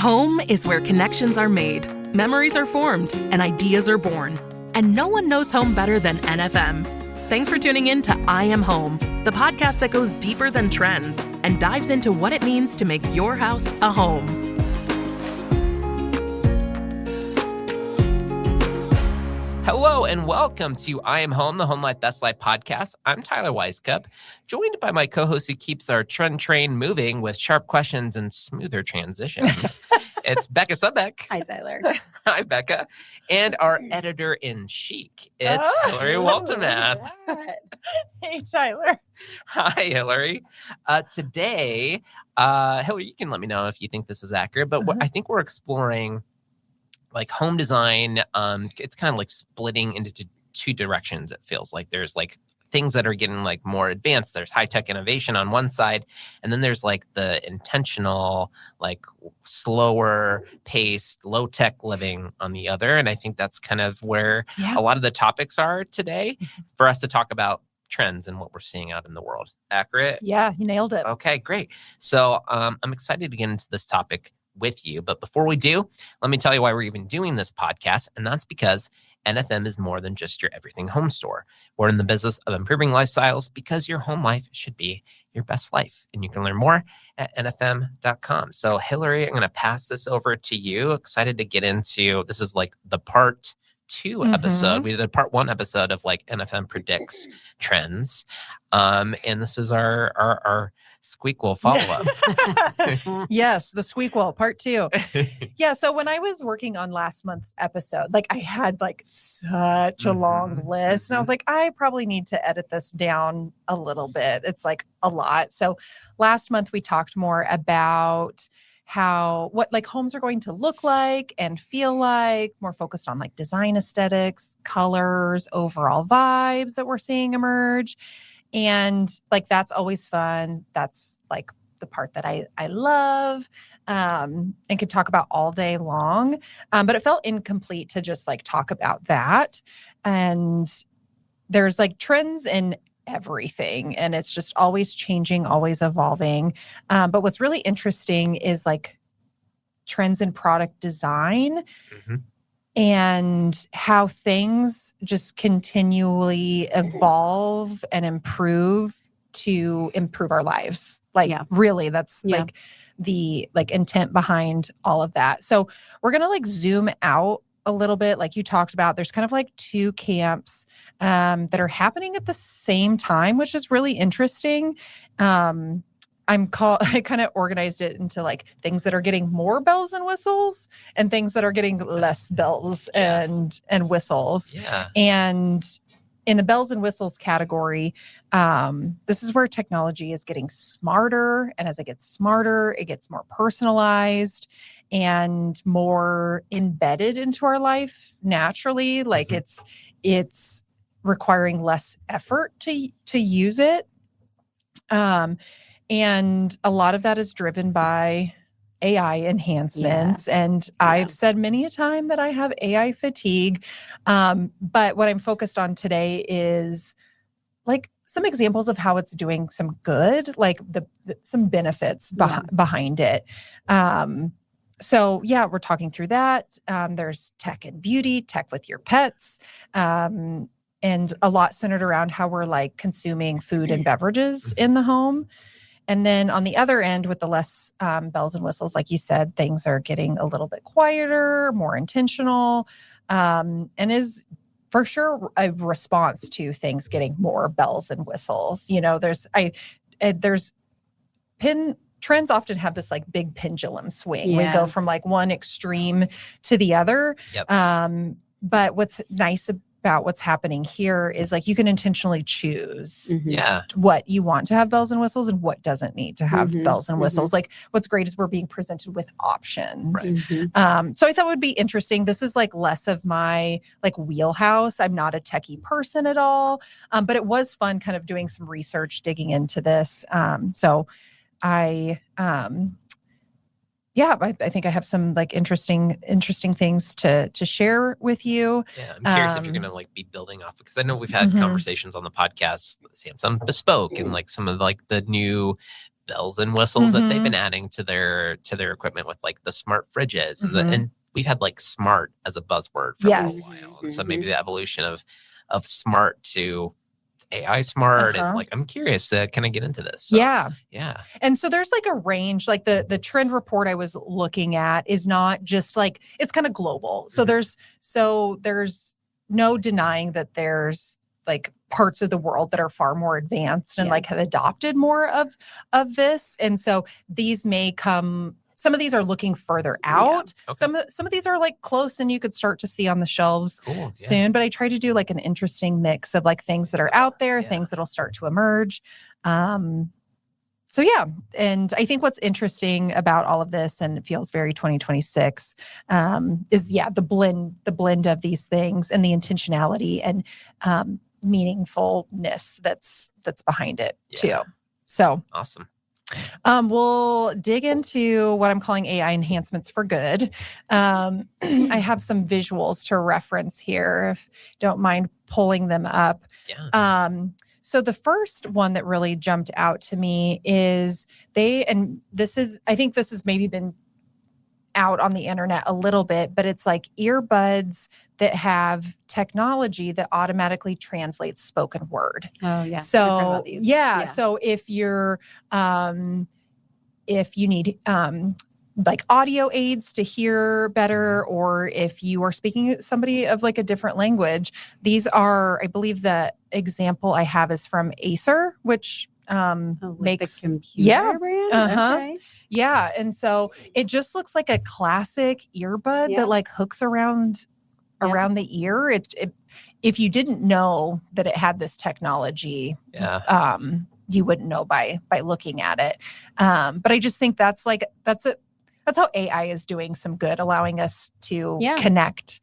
Home is where connections are made, memories are formed, and ideas are born. And no one knows home better than NFM. Thanks for tuning in to I Am Home, the podcast that goes deeper than trends and dives into what it means to make your house a home. Hello and welcome to I Am Home, the Home Life Best Life podcast. I'm Tyler Weiskup, joined by my co-host who keeps our trend train moving with sharp questions and smoother transitions. It's Becca Subbeck. Hi, Tyler. Hi, Becca. And our editor-in-chief, it's Hillary Waltemath. Hey, Tyler. Hi, Hillary. Today, Hillary, you can let me know if you think this is accurate, but I think we're exploring like home design. It's kind of like splitting into two directions. It feels like there's like things that are getting like more advanced. There's high-tech innovation on one side, and then there's like the intentional, like slower paced, low-tech living on the other. And I think that's kind of where a lot of the topics are today for us to talk about trends and what we're seeing out in the world. Accurate? Yeah, you nailed it. Okay, great. So I'm excited to get into this topic with you. But before we do, let me tell you why we're even doing this podcast. And that's because NFM is more than just your everything home store. We're in the business of improving lifestyles because your home life should be your best life. And you can learn more at nfm.com. So Hillary, I'm going to pass this over to you. Excited to get into, this is like the part 2 episode. We did a part 1 episode of like NFM predicts trends. And this is our Squeakquel follow-up. Yes, the Squeakquel part 2. Yeah, so when I was working on last month's episode, like I had like such a long list, and I was like, I probably need to edit this down a little bit. It's like a lot. So last month we talked more about what like homes are going to look like and feel like, more focused on like design aesthetics, colors, overall vibes that we're seeing emerge. And like, that's always fun. That's like the part that I love and could talk about all day long. But it felt incomplete to just like talk about that. And there's like trends in everything, and it's just always changing, always evolving. But what's really interesting is like trends in product design. And how things just continually evolve and improve to improve our lives. Like really, that's like the like intent behind all of that. So we're going to like zoom out a little bit. Like you talked about, there's kind of like 2 camps that are happening at the same time, which is really interesting. I kind of organized it into like things that are getting more bells and whistles and things that are getting less bells and whistles. Yeah. And in the bells and whistles category, this is where technology is getting smarter. And as it gets smarter, it gets more personalized and more embedded into our life naturally. Like it's requiring less effort to use it. And a lot of that is driven by AI enhancements. And I've said many a time that I have AI fatigue. But what I'm focused on today is like some examples of how it's doing some good, like some benefits behind it. So yeah, we're talking through that. There's tech and beauty, tech with your pets, and a lot centered around how we're like consuming food and beverages in the home. And then on the other end with the less bells and whistles, like you said, things are getting a little bit quieter, more intentional, and is for sure a response to things getting more bells and whistles. You know, trends often have this like big pendulum swing. We go from like one extreme to the other. But what's nice about what's happening here is like you can intentionally choose what you want to have bells and whistles and what doesn't need to have bells and whistles. Like what's great is we're being presented with options. So I thought it would be interesting. This is like less of my like wheelhouse. I'm not a techie person at all. But it was fun kind of doing some research, digging into this. So I think I have some like interesting things to share with you. Yeah, I'm curious if you're going to like be building off, because I know we've had conversations on the podcast, Samsung Bespoke and like some of like the new bells and whistles that they've Mhm. been adding to their equipment with like the smart fridges Mhm. and we've had like smart as a buzzword for a Yes. little while. And so maybe the evolution of smart to AI smart and Uh-huh. like I'm curious to kind of get into this. So, Yeah. yeah. And so there's like a range, like the trend report I was looking at is not just like, it's kind of global. So Mhm. there's no denying that there's like parts of the world that are far more advanced and Yeah. like have adopted more of this. And so these may come, some of these are looking further out. Okay. Some of these are like close and you could start to see on the shelves Cool. soon. But I try to do like an interesting mix of like things that are out there, things that'll start to emerge. So yeah, and I think what's interesting about all of this, and it feels very 2026, is the blend of these things and the intentionality and meaningfulness that's behind it too. So Awesome. We'll dig into what I'm calling AI enhancements for good. I have some visuals to reference here, if you don't mind pulling them up. Yeah. So the first one that really jumped out to me is I think this has maybe been out on the internet a little bit, but it's like earbuds that have technology that automatically translates spoken word. Oh yeah. So so if you need like audio aids to hear better, or if you are speaking to somebody of like a different language, these are, I believe the example I have is from Acer, which makes the computer brand. Okay. Yeah. And so it just looks like a classic earbud that like hooks around the ear. If you didn't know that it had this technology, you wouldn't know by looking at it. But I just think that's how AI is doing some good, allowing us to connect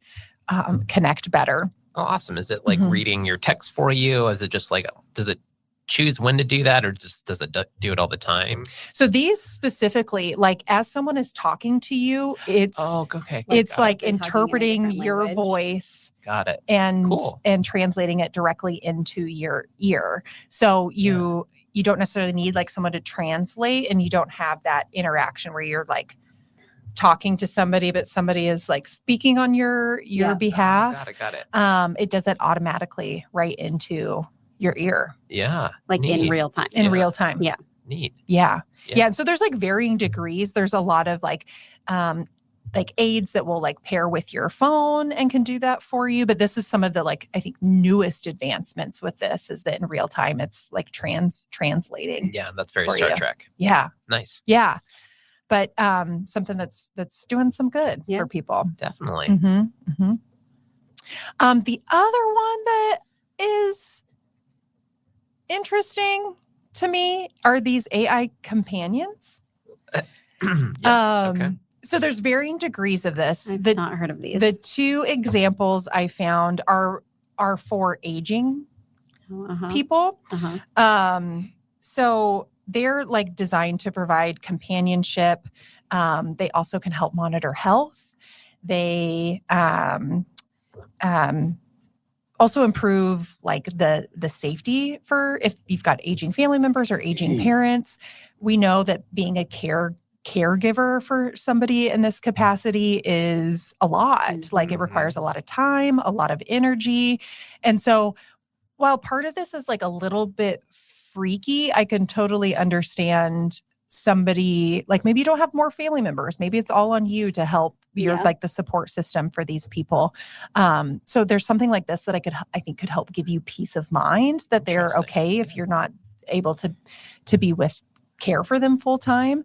better. Oh, awesome. Is it like reading your text for you? Is it just like, does it choose when to do that, or just does it do it all the time? So these specifically, like as someone is talking to you, it's it's like interpreting your voice. Got it. And translating it directly into your ear. So you don't necessarily need like someone to translate, and you don't have that interaction where you're like talking to somebody, but somebody is like speaking on your behalf. Got it. It does it automatically right into your ear. Yeah. Like Neat. in real time. Real time. Yeah. Neat. Yeah. And so there's like varying degrees. There's a lot of like aids that will like pair with your phone and can do that for you. But this is some of the like, I think, newest advancements with this is that in real time, it's like translating. Yeah. That's very Star Trek. Yeah. Nice. Yeah. But something that's doing some good for people. Definitely. The other one that is interesting to me are these AI companions. So there's varying degrees of this. I've not heard of these. The two examples I found are for aging people. So they're like designed to provide companionship. They also can help monitor health. They also improve like the safety for if you've got aging family members or aging parents. We know that being a caregiver for somebody in this capacity is a lot. Like it requires a lot of time, a lot of energy. And so while part of this is like a little bit freaky, I can totally understand somebody like maybe you don't have more family members. Maybe it's all on you to help your like the support system for these people. So there's something like this that I think could help give you peace of mind that they're okay if you're not able to be with care for them full time.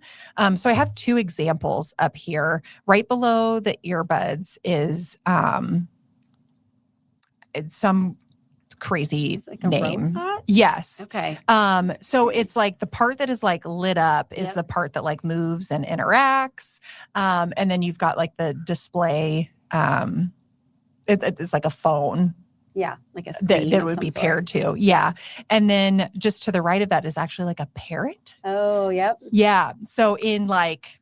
So I have two examples up here. Right below the earbuds is it's some crazy like a name. robot? Yes. Okay. So it's like the part that is like lit up is the part that like moves and interacts. And then you've got like the display. It's like a phone. Yeah, like a screen that would be paired to. Yeah. And then just to the right of that is actually like a parrot. Oh, yep. Yeah. So in like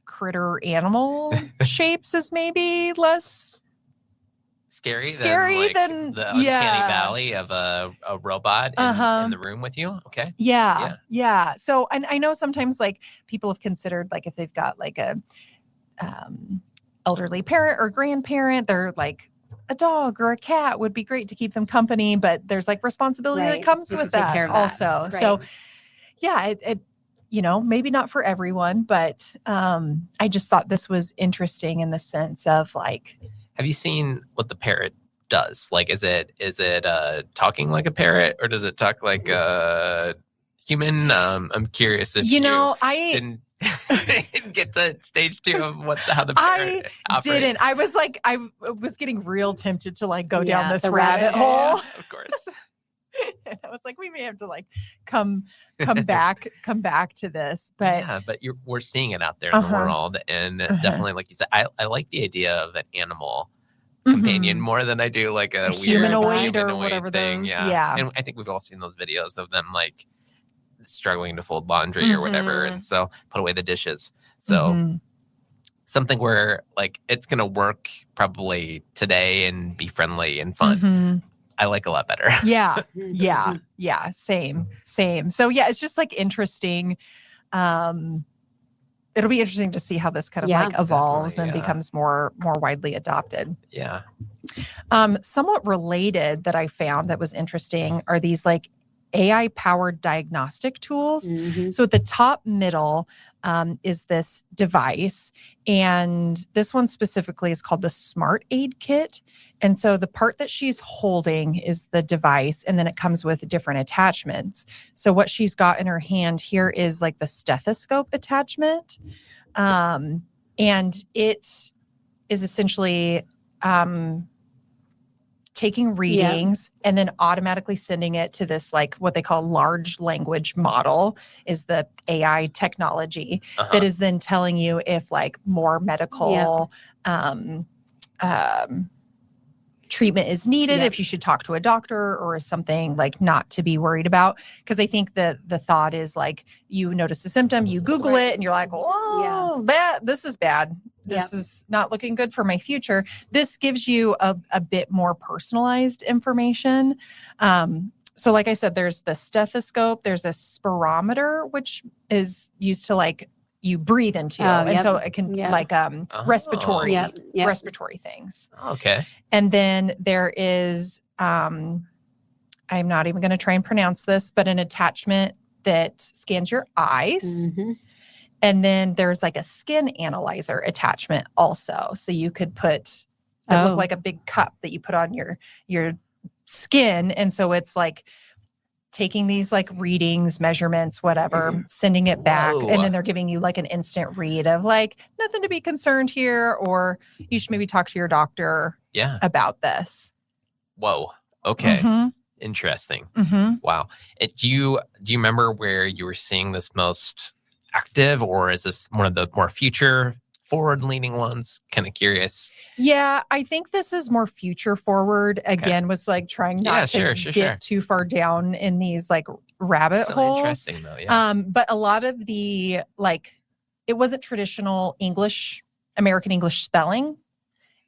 critter animal shapes is maybe less Scary Scary than than- the uncanny yeah. valley of a robot in the room with you. Okay. Yeah. So, and I know sometimes like people have considered like if they've got like a elderly parent or grandparent, they're like a dog or a cat would be great to keep them company, but there's like responsibility that Right. comes You have with to take that care of that. also. Right. So yeah, it maybe not for everyone, but I just thought this was interesting in the sense of like, Have you seen what the parrot does? Like, is it talking like a parrot, or does it talk like a human? I'm curious if I didn't get to stage 2 of how the parrot operates. didn't. I was getting real tempted to like go down Yeah, this the rabbit rabbit hole. Of course. And I was like, we may have to like come back to this, but Yeah, but we're seeing it out there in the world, and definitely, like you said, I like the idea of an animal companion more than I do like a weird humanoid or whatever thing. those. Yeah, and I think we've all seen those videos of them like struggling to fold laundry or whatever, and so put away the dishes. So something where like it's gonna work probably today and be friendly and fun. I like a lot better. Yeah. Same. So yeah, it's just like interesting. It'll be interesting to see how this kind of like evolves and becomes more widely adopted. Yeah. Somewhat related that I found that was interesting are these like AI powered diagnostic tools. So at the top middle is this device, and this one specifically is called the Smart Aid Kit. And so the part that she's holding is the device, and then it comes with different attachments. So what she's got in her hand here is like the stethoscope attachment. And it is essentially taking readings and then automatically sending it to this like what they call large language model is the AI technology that is then telling you if like more medical treatment is needed, if you should talk to a doctor or something like not to be worried about. Because I think that the thought is like you notice a symptom, you Google it and you're like, oh, this is bad. This is not looking good for my future. This gives you a bit more personalized information. So like I said, there's the stethoscope, there's a spirometer, which is used to like you breathe into. And so it can like respiratory things. Okay. And then there is, I'm not even going to try and pronounce this, but an attachment that scans your eyes. And then there's like a skin analyzer attachment also. So you could put, it look like a big cup that you put on your skin. And so it's like taking these like readings, measurements, whatever, sending it back. And then they're giving you like an instant read of like, nothing to be concerned here, or you should maybe talk to your doctor about this. Whoa. Okay. Interesting. Wow. Do you remember where you were seeing this most active, or is this one of the more future forward leaning ones? Kind of curious. Yeah, I think this is more future forward. Again, was like trying not to get too far down in these like rabbit holes. Interesting though. Yeah. But a lot of the like, it wasn't traditional American English spelling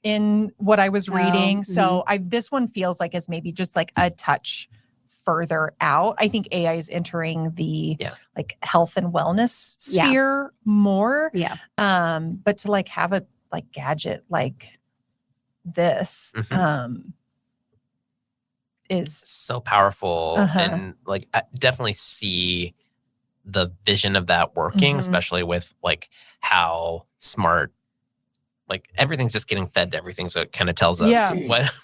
in what I was reading. So this one feels like is maybe just like a touch further out. I think AI is entering the like health and wellness sphere more. But to like have a like gadget like this is so powerful. And like I definitely see the vision of that working, especially with like how smart, like everything's just getting fed to everything. So it kind of tells us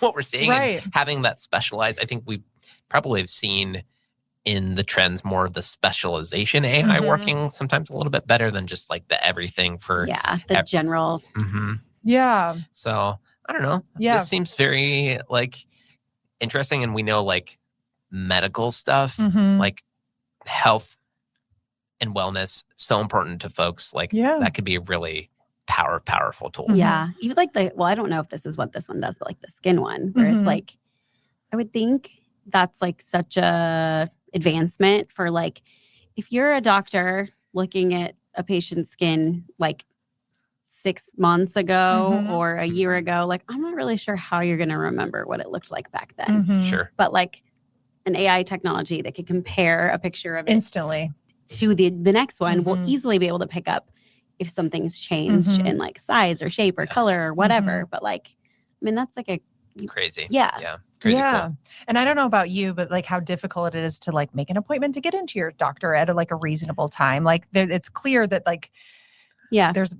what we're seeing. And having that specialized, I think we probably have seen in the trends more of the specialization AI working sometimes a little bit better than just like the everything for the general. So I don't know. This seems very like interesting. And we know like medical stuff, like health and wellness, so important to folks. Like that could be a really powerful tool. Yeah. Even like I don't know if this is what this one does, but like the skin one where it's like, I would think that's like such a advancement for like, if you're a doctor looking at a patient's skin, like 6 months ago Mhm. or a year ago, like I'm not really sure how you're going to remember what it looked like back then. Mhm. Sure. But like an AI technology that could compare a picture of it Instantly. to the next one will Mhm. easily be able to pick up if something's changed Mhm. in like size or shape or Yeah. color or whatever. But like, I mean, that's like a Crazy. Yeah. Yeah. Crazy Yeah. cool. And I don't know about you, but like how difficult it is to like make an appointment to get into your doctor at like a reasonable time. Like it's clear that like yeah. there's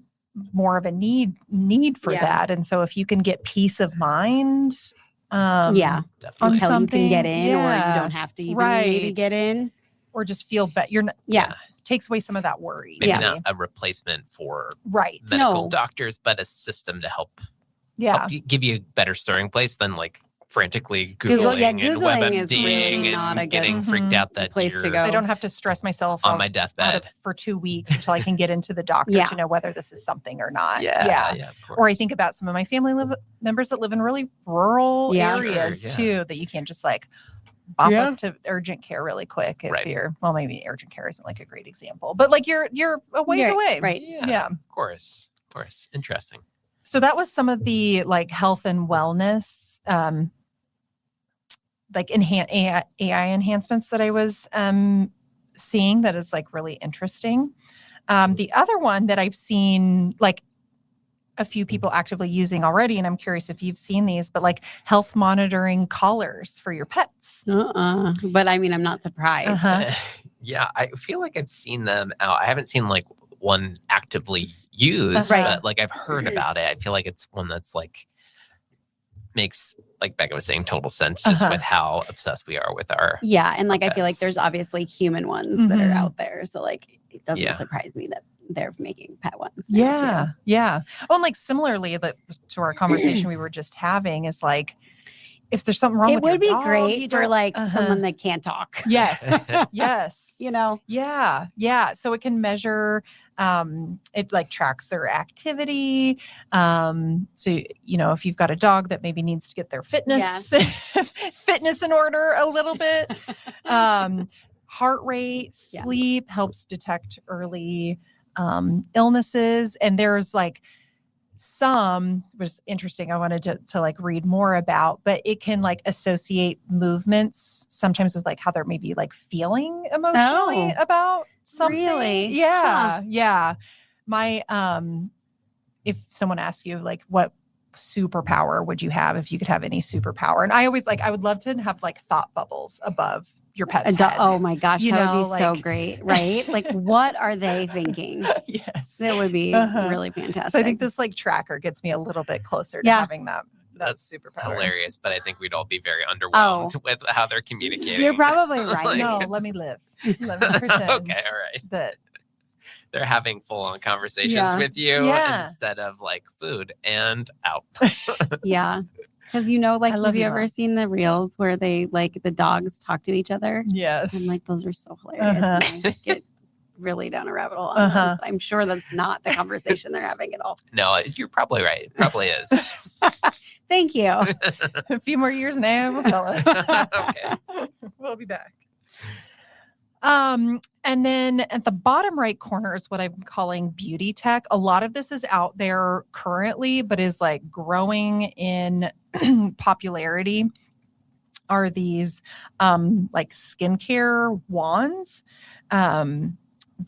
more of a need for Yeah. that. And so if you can get peace of mind, Yeah. Definitely. Until you can get something, in or you yeah, don't have to even maybe right. get in. or just feel better, you're not, Yeah. takes away some of that worry. Maybe Yeah. not a replacement for Right. medical No. doctors, but a system to help Yeah. give you a better starting place than like frantically Google- Googling yeah, and Googling is WebMDing really and not a good getting freaked Mhm. out that place to you're go. I don't have to stress myself on out- my out deathbed. of- for 2 weeks until I can get into the doctor Yeah. to know whether this is something or not. Yeah, of course. Or I think about some of my family members that live in really rural Yeah. areas Sure, yeah. too, that you can't just like bop Yeah. up to urgent care really quick if Right. you're, well, maybe urgent care isn't like a great example, but like you're a ways Yeah, away. right. Yeah. Of course. Interesting. So that was some of the like health and wellness, like AI enhancements that I was seeing that is like really interesting. The other one that I've seen like a few people actively using already, and I'm curious if you've seen these, but like health monitoring collars for your pets. But I mean, I'm not surprised. Uh-huh. Yeah, I feel like I've seen them out. I haven't seen like one actively used, Right. but like I've heard about it. I feel like it's one that's like makes, like Becca was saying, total sense just Uh-huh. with how obsessed we are with our. Yeah. And like, I feel like pets. there's obviously human ones that are Mhm. out there. So like, it doesn't Yeah. surprise me that they're making pet ones. now, too. Yeah. Yeah. Oh, and like similarly to our conversation we were just having is like, if there's something wrong It with your would be dog, you great for don't- like Uh-huh. someone that can't talk. Yes. Yes. You know? Yeah. Yeah. So it can measure, it like tracks their activity. So, you know, if you've got a dog that maybe needs to get their fitness, fitness in order a little bit, heart rate, Yeah. sleep helps detect early, illnesses. And there's like, some was interesting. I wanted to like read more about, but it can like associate movements sometimes with like how they're maybe like feeling emotionally Oh, about something. really? Yeah. Yeah. My, if someone asks you like, what superpower would you have if you could have any superpower? And I always like, I would love to have like thought bubbles above your pet's head. Oh my gosh, You that would know, be so like- great, right? Like, what are they thinking? Yes. It would be Uh-huh. really fantastic. So I think this like tracker gets me a little bit closer to Yeah. having that That's superpower. hilarious, but I think we'd all be very underwhelmed with how they're communicating. You're probably right. Like- No, let me live. Let me pretend Okay, all right. that. They're having full-on conversations Yeah. with you Yeah. instead of like food and out. Yeah. Because you know, like, I love have you you, ever Rob. seen the reels where they like the dogs talk to each other? Yes. And like those are so hilarious. And I just get really down a rabbit hole. On Uh-huh. those. I'm sure that's not the conversation they're having at all. No, you're probably right. It probably is. Thank you. a few more years now, we'll tell us. Okay. We'll be back. And then at the bottom right corner is what I'm calling beauty tech. A lot of this is out there currently, but is like growing in popularity. Are these like skincare wands?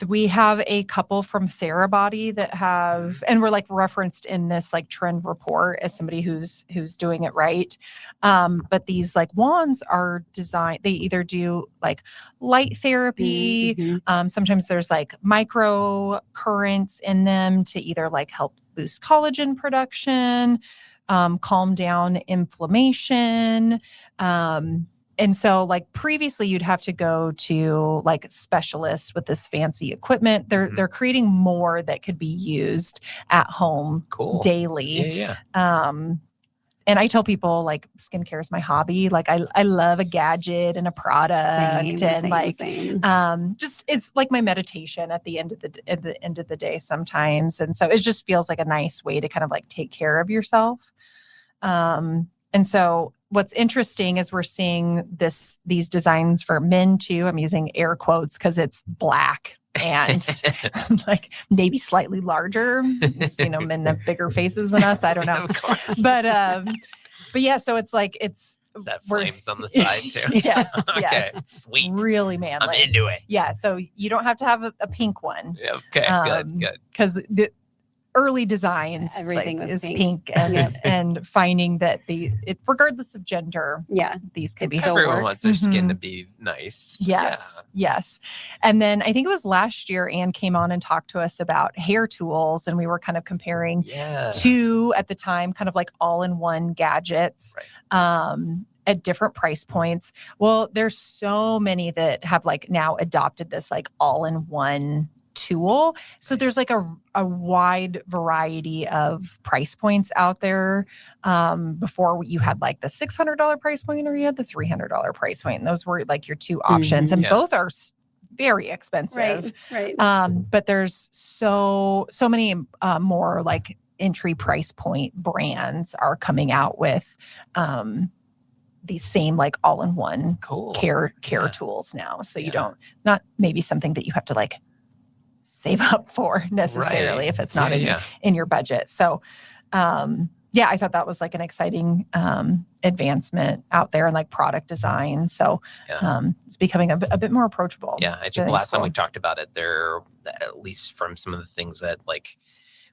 We have a couple from Therabody that have, and we're like referenced in this like trend report as somebody who's doing it right. But these like wands are designed, they either do like light therapy. Mhm. Sometimes there's like micro currents in them to either like help boost collagen production, calm down inflammation. And so like previously you'd have to go to like specialists with this fancy equipment. They're creating more that could be used at home Cool. daily. Yeah. And I tell people like skincare is my hobby. Like I love a gadget and a product Same. just it's like my meditation at the end of the day sometimes. And so it just feels like a nice way to kind of like take care of yourself. And so what's interesting is we're seeing these designs for men too. I'm using air quotes because it's black and like maybe slightly larger. It's, men have bigger faces than us. I don't know. Of course. But yeah, so it's like Is that flames on the side too? Yes. Okay. Yes. Sweet. Really manly. I'm into it. Yeah. So you don't have to have a pink one. Yeah, okay. Good. Because the early designs Everything was is pink. and and finding that regardless of gender, Yeah. these can It be still Everyone works. wants their skin Mhm. to be nice. Yes. And then I think it was last year Anne came on and talked to us about hair tools, and we were kind of comparing Yeah. two at the time, kind of like all-in-one gadgets. Right. At different price points. Well, there's so many that have like now adopted this like all-in-one tool. So there's like a wide variety of price points out there. Before you had like the $600 price point or you had the $300 price point. And those were like your two options. And Yeah. both are very expensive. Right. But there's so many more like entry price point brands are coming out with these same like all-in-one Cool. care Yeah. tools now. So you Yeah. don't, not maybe something that you have to like save up for necessarily Right. if it's not Yeah. in your budget. So yeah, I thought that was like an exciting advancement out there in like product design. So Yeah. it's becoming a bit more approachable. Yeah, I which think is last time we cool. talked about it, there, at least from some of the things that like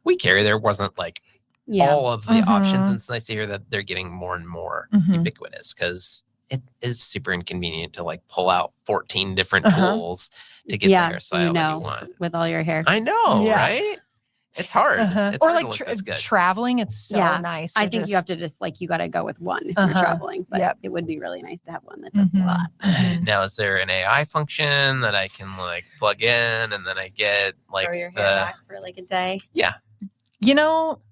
we carry, there wasn't like Yeah. all of the Mhm. options. And it's nice to hear that they're getting more and more Mhm. ubiquitous because it is super inconvenient to like pull out 14 different Uh-huh. tools to get the hairstyle that you want. with all your hair. I know, Yeah. right? It's hard. Uh-huh. It's Or hard like to look this good. traveling, it's so Yeah. nice. I think you have to just like, you got to go with one if you're Uh-huh. traveling, but Yep. it would be really nice to have one that does Mhm. a lot. Now, is there an AI function that I can like plug in and then I get like Throw your the hair back for like a day.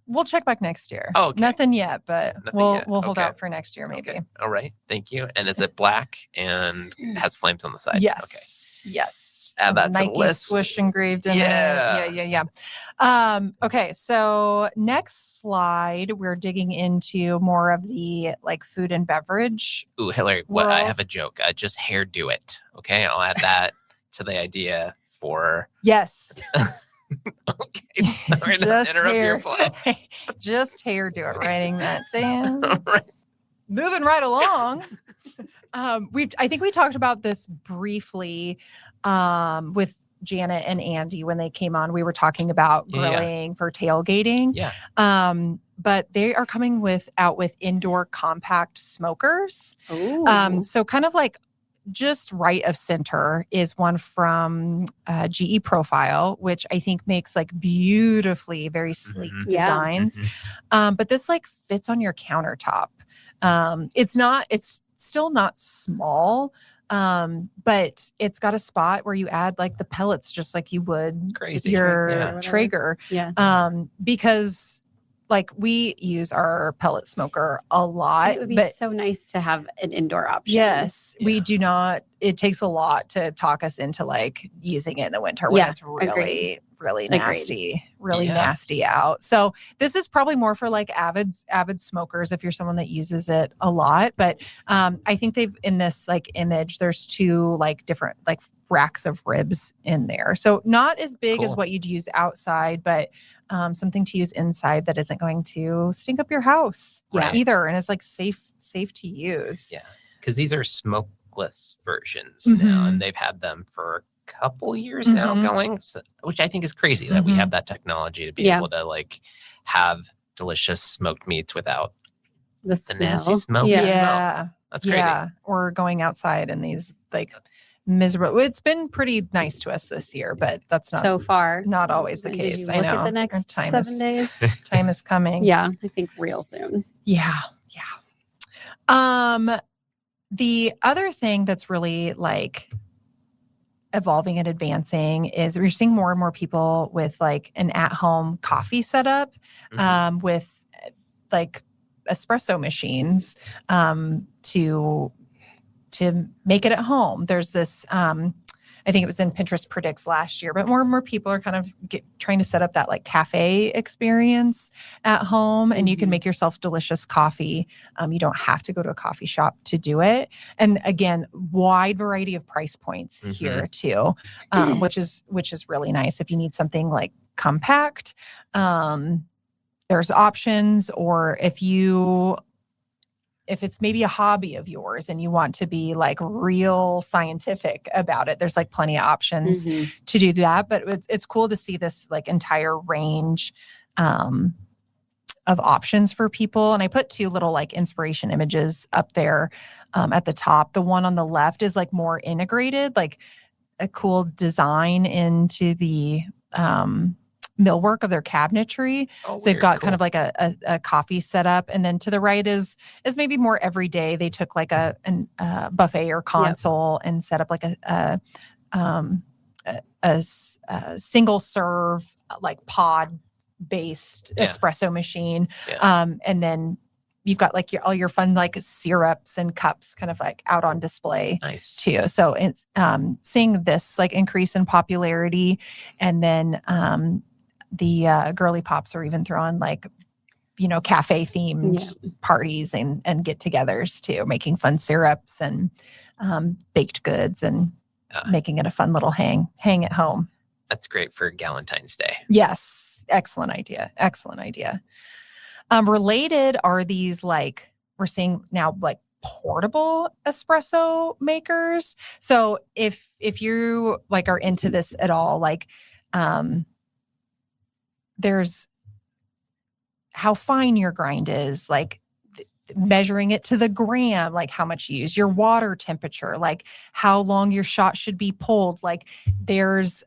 We'll check back next year. Oh, okay. Nothing yet, but Nothing we'll yet. hold Okay. out for next year maybe. Okay. All right. Thank you. And is it black and has flames on the side? Yes. Okay. Yes. Add that to the Nike list. swoosh engraved in Yeah. it. Yeah. Okay. So next slide, we're digging into more of the like food and beverage. Ooh, Hillary, what I World. have a joke. Just hair do it. Okay. I'll add that to the idea for Yes. okay. Sorry to interrupt your flow. Just hair do it. Writing that down. All right. Moving right along. I think we talked about this briefly with Janet and Andy when they came on. We were talking about Yeah. grilling for tailgating. Yeah. But they are coming out with indoor compact smokers. Ooh. So kind of like just right of center is one from GE Profile, which I think makes like beautifully very sleek Mhm. Yeah. designs. Mhm. But this like fits on your countertop. It's still not small, but it's got a spot where you add like the pellets just like you would Crazy. your Yeah. Traeger. Yeah. Because like we use our pellet smoker a lot, It would be but so nice to have an indoor option. yes, we Yeah. do not. It takes a lot to talk us into like using it in the winter when Yeah, it's really, really Agreed. nasty out. So this is probably more for like avid smokers if you're someone that uses it a lot. But I think they've in this like image, there's two like different like racks of ribs in there. So not as big as Cool. what you'd use outside, but something to use inside that isn't going to stink up your house Right. either, and it's like safe to use. Yeah. Because these are smokeless versions now, Mhm. and they've had them for a couple years now Mhm. going, so, which I think is crazy that we Mhm. have that technology to be Yeah. able to like have delicious smoked meats without The the smell. nasty smoke. Yeah. and smell. Yeah. That's crazy. Yeah. Or going outside in these like miserable. It's been pretty nice to us this year, but that's not So far. not always the Did case. you I look know. at the Our next time 7 is, days? time is coming. Yeah, I think real soon. Yeah. The other thing that's really like evolving and advancing is we're seeing more and more people with like an at-home coffee setup Mhm. with like espresso machines to make it at home. There's this I think it was in Pinterest Predicts last year, but more and more people are kind of trying to set up that like cafe experience at home, and you can make yourself delicious coffee. You don't have to go to a coffee shop to do it. And again, wide variety of price points here too, which is really nice. If you need something like compact, there's options, or if it's maybe a hobby of yours and you want to be like real scientific about it, there's like plenty of options to do that. But it's cool to see this like entire range of options for people. And I put 2 little like inspiration images up there at the top. The one on the left is like more integrated, like a cool design into the millwork of their cabinetry. So they've got kind of like a coffee setup, and then to the right is maybe more everyday. They took like a buffet or console and set up like a single serve like pod based espresso machine, and then you've got like all your fun like syrups and cups kind of like out on display too. So it's seeing this like increase in popularity, and then the girly pops are even throwing like, cafe themed parties and get-togethers too, making fun syrups and baked goods and making it a fun little hang at home. That's great for Galentine's Day. Yes, excellent idea. Related are these like we're seeing now like portable espresso makers. So if you like are into this at all, like there's how fine your grind is, like measuring it to the gram, like how much you use, your water temperature, like how long your shot should be pulled. Like there's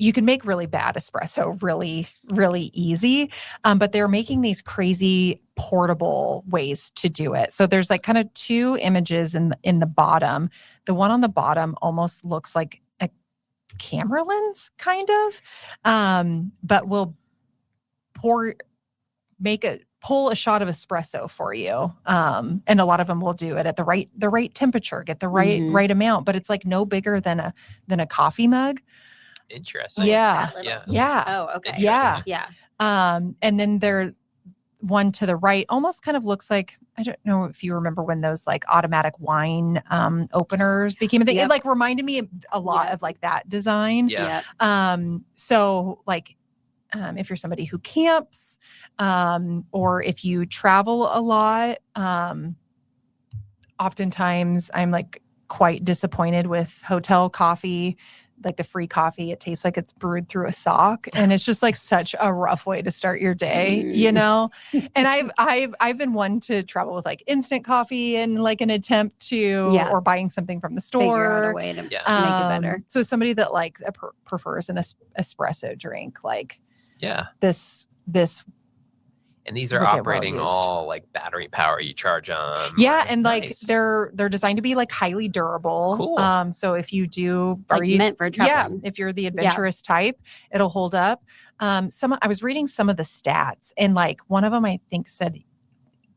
you can make really bad espresso really, really easy. But they're making these crazy portable ways to do it. So there's like kind of 2 images in the bottom. The one on the bottom almost looks like a camera lens kind of, but will pull a shot of espresso for you. And a lot of them will do it at the right temperature, get the right amount, but it's like no bigger than a coffee mug. Interesting. Yeah. Oh, okay. Yeah. Yeah. And then there one to the right almost kind of looks like, I don't know if you remember when those like automatic wine openers became a thing. It like reminded me a lot of like that design. Yeah. So like if you're somebody who camps, or if you travel a lot, oftentimes I'm like quite disappointed with hotel coffee, like the free coffee. It tastes like it's brewed through a sock, and it's just like such a rough way to start your day, And I've been one to travel with like instant coffee and like an attempt to, or buying something from the store, figure out a way to make it better. So somebody that like prefers an espresso drink, like this. And these are operating all like battery power. You charge them. Yeah, and like they're designed to be like highly durable. Cool. So if you do, meant for traveling. if you're the adventurous type, it'll hold up. I was reading some of the stats, and like one of them I think said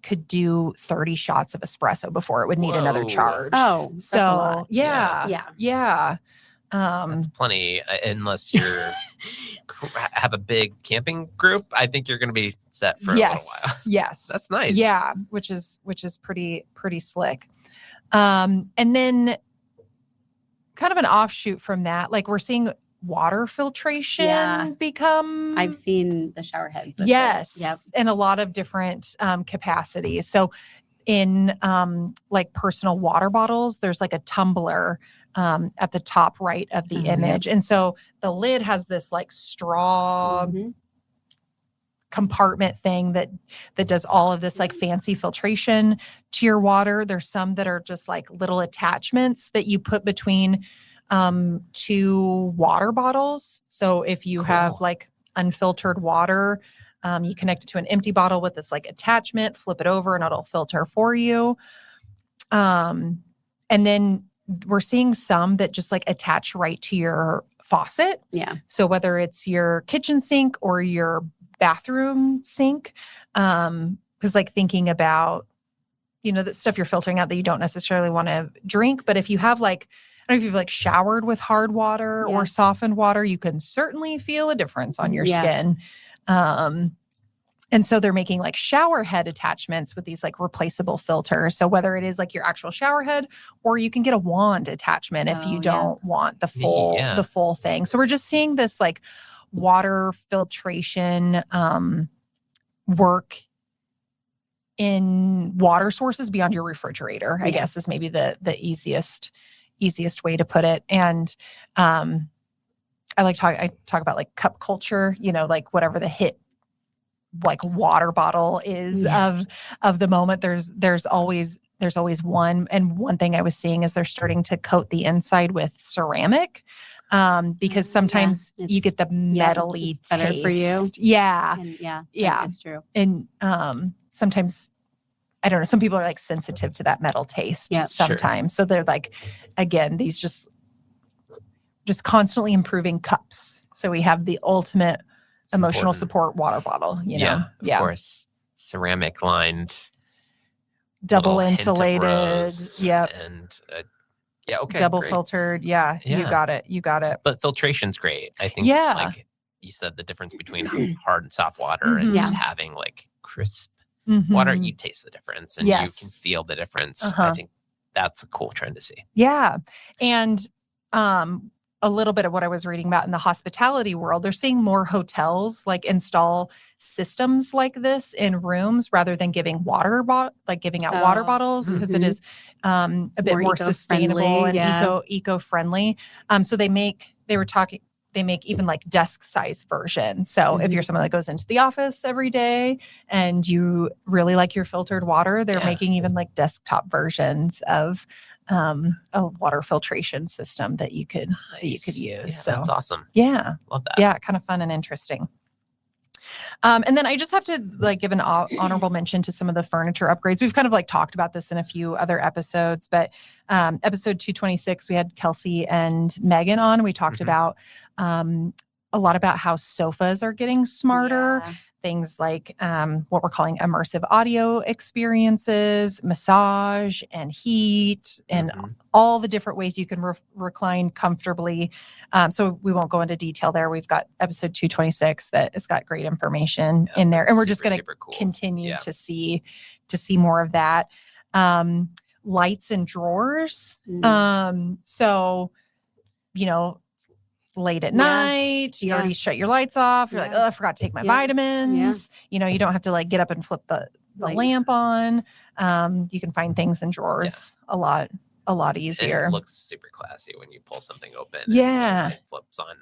could do 30 shots of espresso before it would need another charge. Oh, that's a lot. Yeah. That's plenty, unless you're have a big camping group. I think you're going to be set for a little while. Yes, that's nice. Yeah, which is pretty slick. And then kind of an offshoot from that, like we're seeing water filtration become. I've seen the shower heads. Yes, in a lot of different capacities. So in like personal water bottles, there's like a tumbler at the top right of the image. And so the lid has this like straw compartment thing that does all of this like fancy filtration to your water. There's some that are just like little attachments that you put between 2 water bottles. So if you have like unfiltered water, you connect it to an empty bottle with this like attachment, flip it over and it'll filter for you. And then we're seeing some that just like attach right to your faucet. Yeah. So whether it's your kitchen sink or your bathroom sink, because like thinking about that stuff you're filtering out that you don't necessarily want to drink. But if you have like, I don't know if you've like showered with hard water or softened water, you can certainly feel a difference on your skin. And so they're making like shower head attachments with these like replaceable filters. So whether it is like your actual shower head, or you can get a wand attachment if you don't want the full thing. So we're just seeing this like water filtration work in water sources beyond your refrigerator, I guess is maybe the easiest way to put it. And I talk about like cup culture, like whatever the hit like water bottle is of the moment. There's always one. And one thing I was seeing is they're starting to coat the inside with ceramic. Because sometimes you get the metally taste. Better for you. Yeah. And that's true. And sometimes, I don't know, some people are like sensitive to that metal taste sometimes. So they're like, again, these just constantly improving cups. So we have the ultimate emotional support water bottle, Of course. Ceramic lined. Double insulated. And okay. Double filtered. Yeah. You got it. But filtration's great. I think like you said, the difference between hard and soft water and just having like crisp water, you taste the difference and you can feel the difference. I think that's a cool trend to see. Yeah. And a little bit of what I was reading about in the hospitality world, they're seeing more hotels like install systems like this in rooms rather than giving out water bottles, because it is a bit more sustainable and eco-friendly. So they make even like desk size versions. So if you're someone that goes into the office every day and you really like your filtered water, they're making even like desktop versions of a water filtration system that you could use. Yeah, so that's awesome. Yeah. Love that. Yeah. Kind of fun and interesting. And then I just have to like give an honorable mention to some of the furniture upgrades. We've kind of like talked about this in a few other episodes, but episode 226, we had Kelsey and Megan on. We talked about a lot about how sofas are getting smarter. Things like what we're calling immersive audio experiences, massage and heat, and all the different ways you can recline comfortably. So we won't go into detail there. We've got episode 226 that has got great information in there. And we're just going to continue to see more of that. Lights and drawers. So, late at night, you already shut your lights off. You're like, oh, I forgot to take my vitamins. You don't have to like get up and flip the lamp on. You can find things in drawers a lot easier. And it looks super classy when you pull something open. Yeah. And it flips on.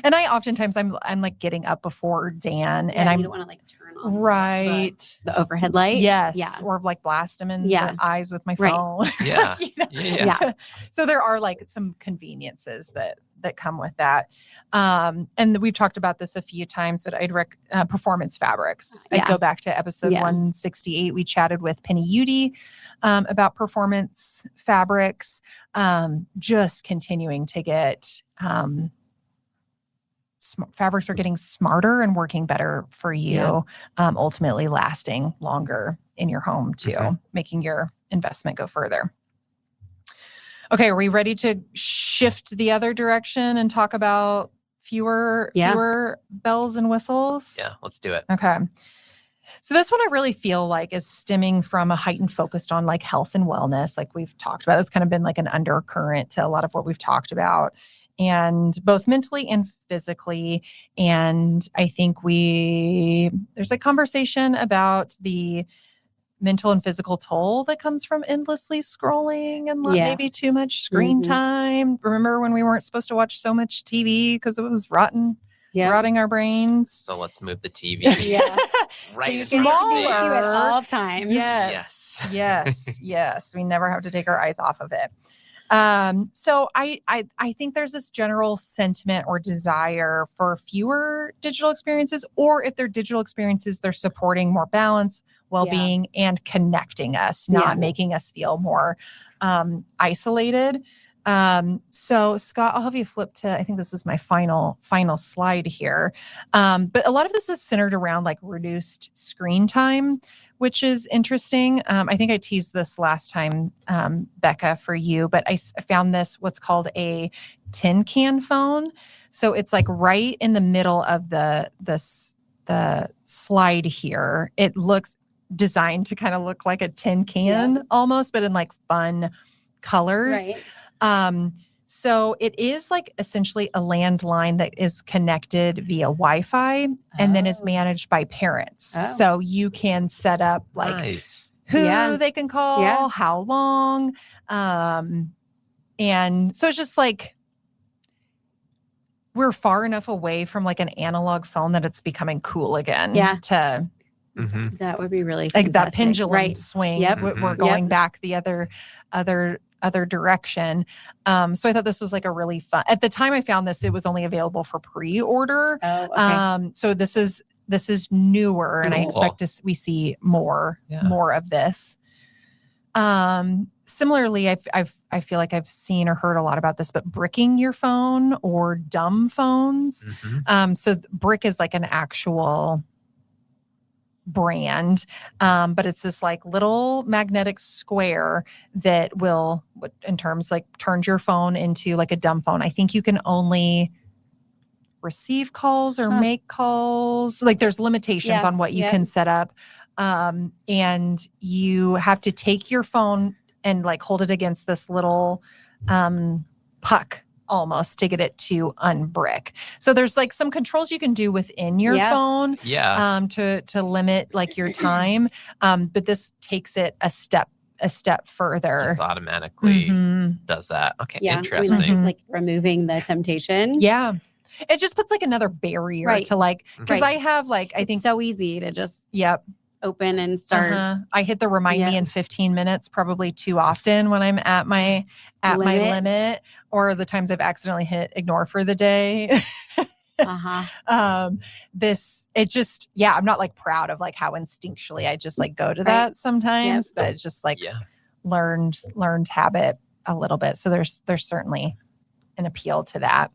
And I oftentimes I'm like getting up before Dan and I don't want to like turn on the overhead light. Yes. Yeah. Or like blast him in the eyes with my phone. Yeah. So there are like some conveniences that come with that. And we've talked about this a few times, but I'd performance fabrics. I'd go back to episode 168. We chatted with Penny Udy about performance fabrics, just continuing to get fabrics are getting smarter and working better for you, ultimately lasting longer in your home too, making your investment go further. Okay, are we ready to shift the other direction and talk about fewer bells and whistles? Yeah, let's do it. Okay. So this one I really feel like is stemming from a heightened focus on like health and wellness, like we've talked about. It's kind of been like an undercurrent to a lot of what we've talked about, and both mentally and physically. And I think there's a conversation about the mental and physical toll that comes from endlessly scrolling and maybe too much screen time. Remember when we weren't supposed to watch so much TV because it was rotting our brains? So let's move the TV. Right. Smaller at all times. Yes. We never have to take our eyes off of it. So I think there's this general sentiment or desire for fewer digital experiences, or if they're digital experiences, they're supporting more balance, well-being, and connecting us, not making us feel more isolated. So Scott, I'll have you flip to, I think this is my final slide here. But a lot of this is centered around like reduced screen time, which is interesting. I think I teased this last time, Becca, for you, but I found this, what's called a tin can phone. So it's like right in the middle of the slide here. It looks designed to kind of look like a tin can almost, but in like fun colors. Right. So it is like essentially a landline that is connected via Wi-Fi and then is managed by parents. Oh. So you can set up like Nice. who they can call, how long. And so it's just like, we're far enough away from like an analog phone that it's becoming cool again. Yeah. To That would be really like that fantastic. pendulum swing. Yep. We're going back the other direction. So I thought this was like a really fun. At the time I found this, it was only available for pre-order. Oh, okay. So this is newer, and I expect we see more of this. Similarly, I feel like I've seen or heard a lot about this, but bricking your phone or dumb phones. So Brick is like an actual brand, but it's this like little magnetic square that will, in terms like, turns your phone into like a dumb phone. I think you can only receive calls or make calls. Like there's limitations on what you can set up. And you have to take your phone and like hold it against this little puck almost to get it to unbrick. So there's like some controls you can do within your phone to limit like your time. But this takes it a step further. Just automatically does that. Okay, interesting. Like removing the temptation. Yeah. It just puts like another barrier to like, because I have like, I think so easy to just open and start. I hit the remind me in 15 minutes probably too often when I'm at my limit, or the times I've accidentally hit ignore for the day. I'm not like proud of like how instinctually I just like go to that sometimes, but it's just like learned habit a little bit. So there's certainly an appeal to that.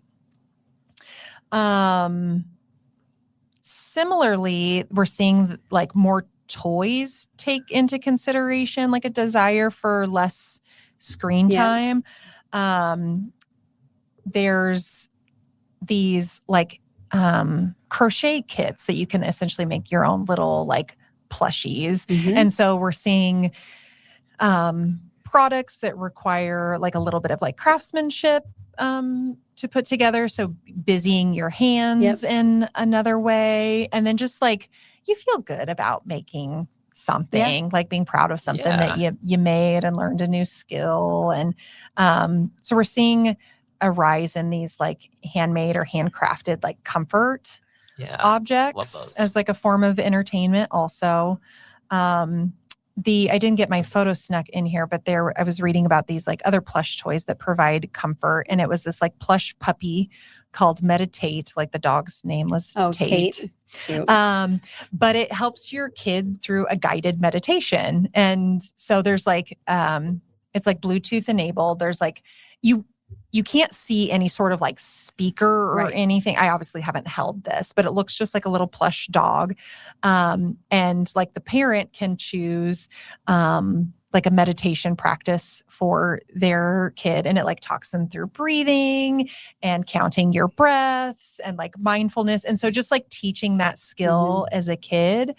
Similarly, we're seeing like more toys take into consideration like a desire for less screen time. There's these like crochet kits that you can essentially make your own little like plushies. And so we're seeing products that require like a little bit of like craftsmanship to put together. So busying your hands in another way. And then just like, you feel good about making something, like being proud of something that you made and learned a new skill. And so we're seeing a rise in these like handmade or handcrafted like comfort objects as like a form of entertainment also. I didn't get my photo snuck in here, but I was reading about these like other plush toys that provide comfort. And it was this like plush puppy called Meditate, like the dog's name was Tate. But it helps your kid through a guided meditation. And so there's like, it's like Bluetooth enabled. There's like, you can't see any sort of like speaker or anything. I obviously haven't held this, but it looks just like a little plush dog. And like the parent can choose like a meditation practice for their kid. And it like talks them through breathing and counting your breaths and like mindfulness. And so just like teaching that skill as a kid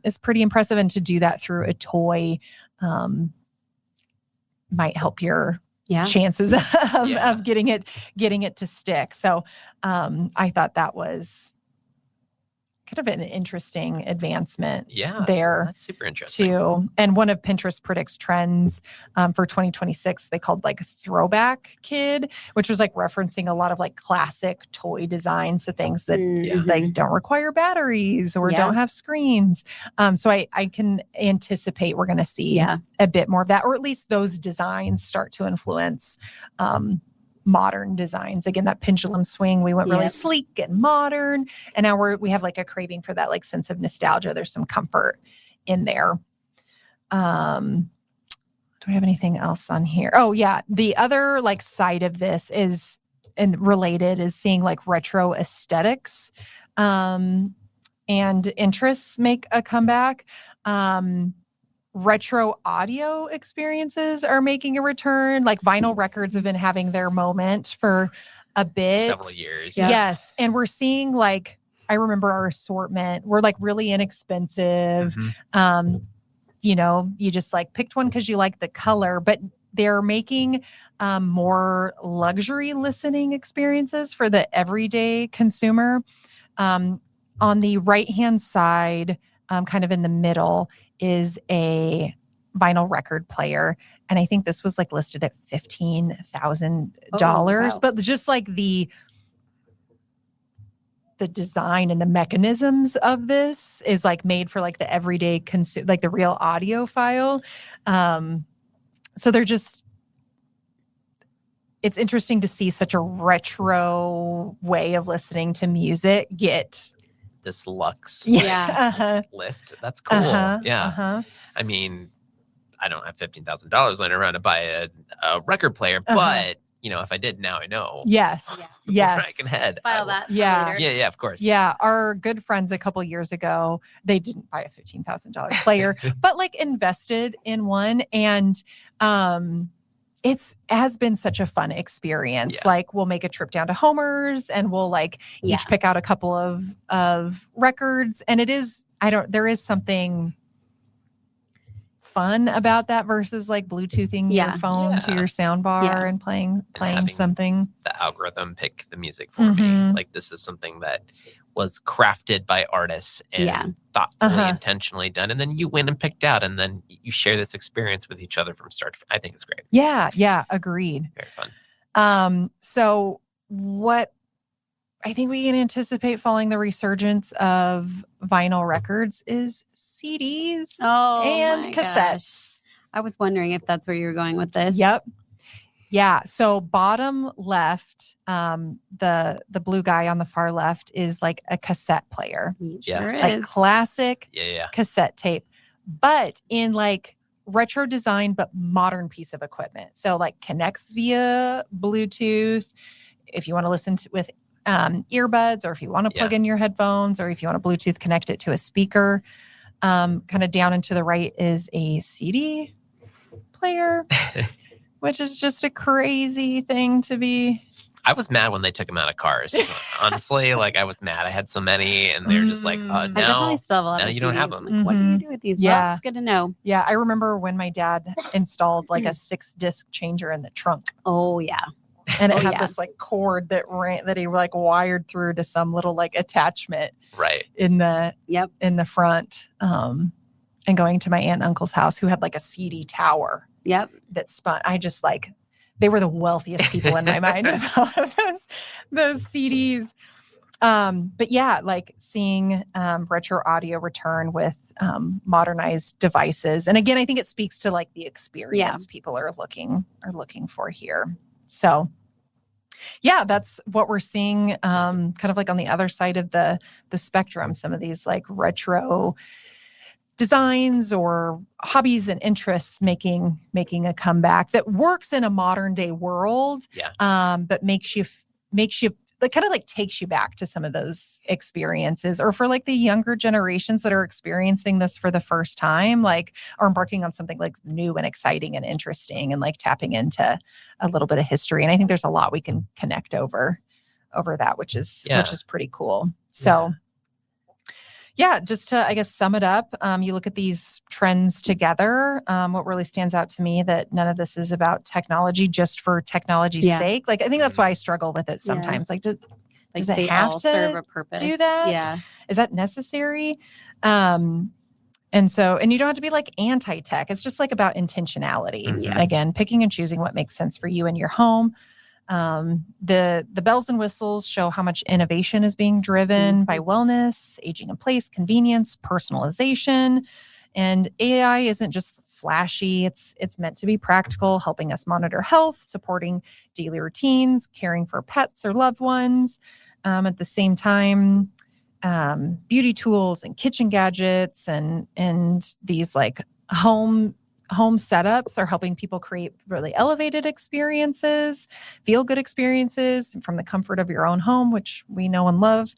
is pretty impressive. And to do that through a toy might help your chances of getting it to stick. So I thought that was kind of an interesting advancement there. That's super interesting too. And one of Pinterest predicts trends for 2026, they called like throwback kid, which was like referencing a lot of like classic toy designs. So things that like don't require batteries or don't have screens. So I can anticipate we're going to see a bit more of that, or at least those designs start to influence modern designs. Again, that pendulum swing, we went really sleek and modern, and now we have like a craving for that like sense of nostalgia. There's some comfort in there. do we have anything else on here? Oh yeah. The other like side of this is, and related, is seeing like retro aesthetics and interests make a comeback. Retro audio experiences are making a return. Like vinyl records have been having their moment for a bit. Several years. Yeah. Yes. And we're seeing like, I remember our assortment, we're like really inexpensive. Mhm. You know, you just like picked one because you like the color, but they're making more luxury listening experiences for the everyday consumer. On the right-hand side, kind of in the middle, is a vinyl record player. And I think this was like listed at $15,000. wow. But just like the design and the mechanisms of this is like made for like the everyday like the real audiophile. So they're just, it's interesting to see such a retro way of listening to music get This luxe Yeah. lift. That's cool. Yeah. I mean, I don't have $15,000 laying around to buy a record player, but you know, if I did, now I know. Yes. Yeah. Where I Yes. can head. File that for Yeah. later. Yeah, of course. Yeah, our good friends a couple years ago, they didn't buy a $15,000 player, but like invested in one, and it's has been such a fun experience. Yeah. Like we'll make a trip down to Homer's and we'll like Yeah. each pick out a couple of records, and it is there is something fun about that versus like Bluetoothing your Yeah. phone to Yeah. your sound bar Yeah. and playing having something. The algorithm pick the music for me. Mhm. Like this is something that was crafted by artists and Yeah. thoughtfully, intentionally done. And then you went and picked out, and then you share this experience with each other from start to I think it's great. Yeah, agreed. Very fun. So what I think we can anticipate following the resurgence of vinyl records is CDs Oh, and my cassettes. gosh. I was wondering if that's where you were going with this. Yep. Yeah. So bottom left, the blue guy on the far left is like a cassette player, He Yeah. sure like is. classic Yeah. cassette tape, but in like retro design, but modern piece of equipment. So like connects via Bluetooth. If you want to listen to with earbuds, or if you want to plug in your headphones, or if you want to Bluetooth connect it to a speaker. Kind of down and to the right is a CD player, which is just a crazy thing to be. I was mad when they took them out of cars. Honestly, like I was mad. I had so many, and they were just like, I definitely no. still have a lot now of you don't have CDs. I'm them. like, what do you Mhm. do with these? Yeah. Well, it's good to know. Yeah, I remember when my dad installed like a 6-disc changer in the trunk, Oh, yeah. and it Oh, had yeah. this like cord that he like wired through to some little like attachment Right. in the Yep. in the front. And going to my aunt and uncle's house who had like a CD tower Yep. that spun. I just like, they were the wealthiest people in my mind with all of those CDs. But yeah, like seeing retro audio return with modernized devices. And again, I think it speaks to like the experience people are looking for here. So yeah, that's what we're seeing kind of like on the other side of the spectrum, some of these like retro designs or hobbies and interests making a comeback that works in a modern day world. Yeah. But makes you like kind of like takes you back to some of those experiences, or for like the younger generations that are experiencing this for the first time, like are embarking on something like new and exciting and interesting, and like tapping into a little bit of history. And I think there's a lot we can connect over that, which is pretty cool. So yeah, just to, I guess, sum it up, you look at these trends together. What really stands out to me that none of this is about technology just for technology's sake. Like, I think that's why I struggle with it sometimes. Like, does it they have all to serve a purpose. do that? Yeah. Is that necessary? And you don't have to be like anti-tech. It's just like about intentionality. Mhm. Again, picking and choosing what makes sense for you and your home. The bells and whistles show how much innovation is being driven by wellness, aging in place, convenience, personalization. And AI isn't just flashy. It's meant to be practical, helping us monitor health, supporting daily routines, caring for pets or loved ones. At the same time, beauty tools and kitchen gadgets and these like home home setups are helping people create really elevated experiences, feel good experiences from the comfort of your own home, which we know and love.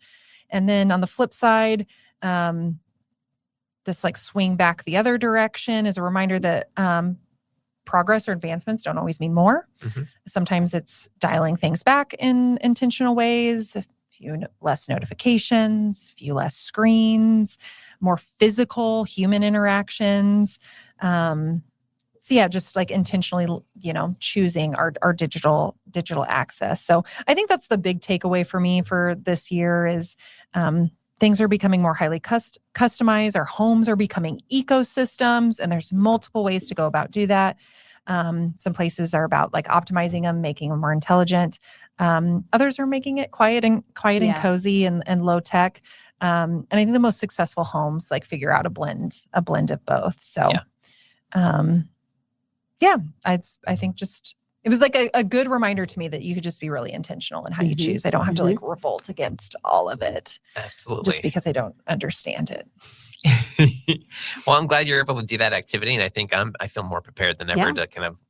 And then on the flip side, this like swing back the other direction is a reminder that progress or advancements don't always mean more. Sometimes it's dialing things back in intentional ways, a few less notifications, a few less screens, more physical human interactions. So yeah, just like intentionally, choosing our digital access. So I think that's the big takeaway for me for this year is things are becoming more highly customized. Our homes are becoming ecosystems, and there's multiple ways to go about do that. Some places are about like optimizing them, making them more intelligent. Others are making it quiet and cozy and low tech. And I think the most successful homes like figure out a blend of both. So, I think just it was like a good reminder to me that you could just be really intentional in how you choose. I don't have to like revolt against all of it. Absolutely. Just because I don't understand it. Well, I'm glad you're able to do that activity. And I think I feel more prepared than ever to kind of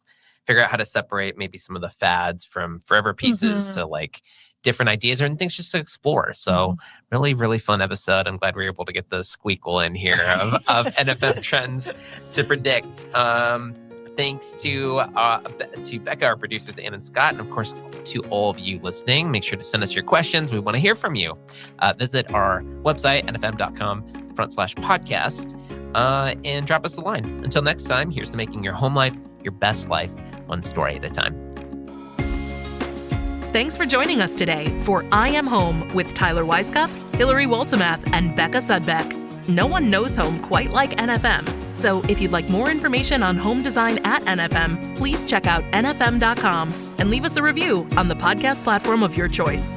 figure out how to separate maybe some of the fads from forever pieces to like different ideas and things just to explore. So really, really fun episode. I'm glad we were able to get the squeakle in here of NFM trends to predict. Thanks to Becca, our producers, Ann and Scott, and of course to all of you listening. Make sure to send us your questions. We want to hear from you. Visit our website, nfm.com/podcast, and drop us a line. Until next time, here's to making your home life your best life, one story at a time. Thanks for joining us today for I Am Home with Tyler Weisskopf, Hillary Waltemath, and Becca Sudbeck. No one knows home quite like NFM. So if you'd like more information on home design at NFM, please check out nfm.com and leave us a review on the podcast platform of your choice.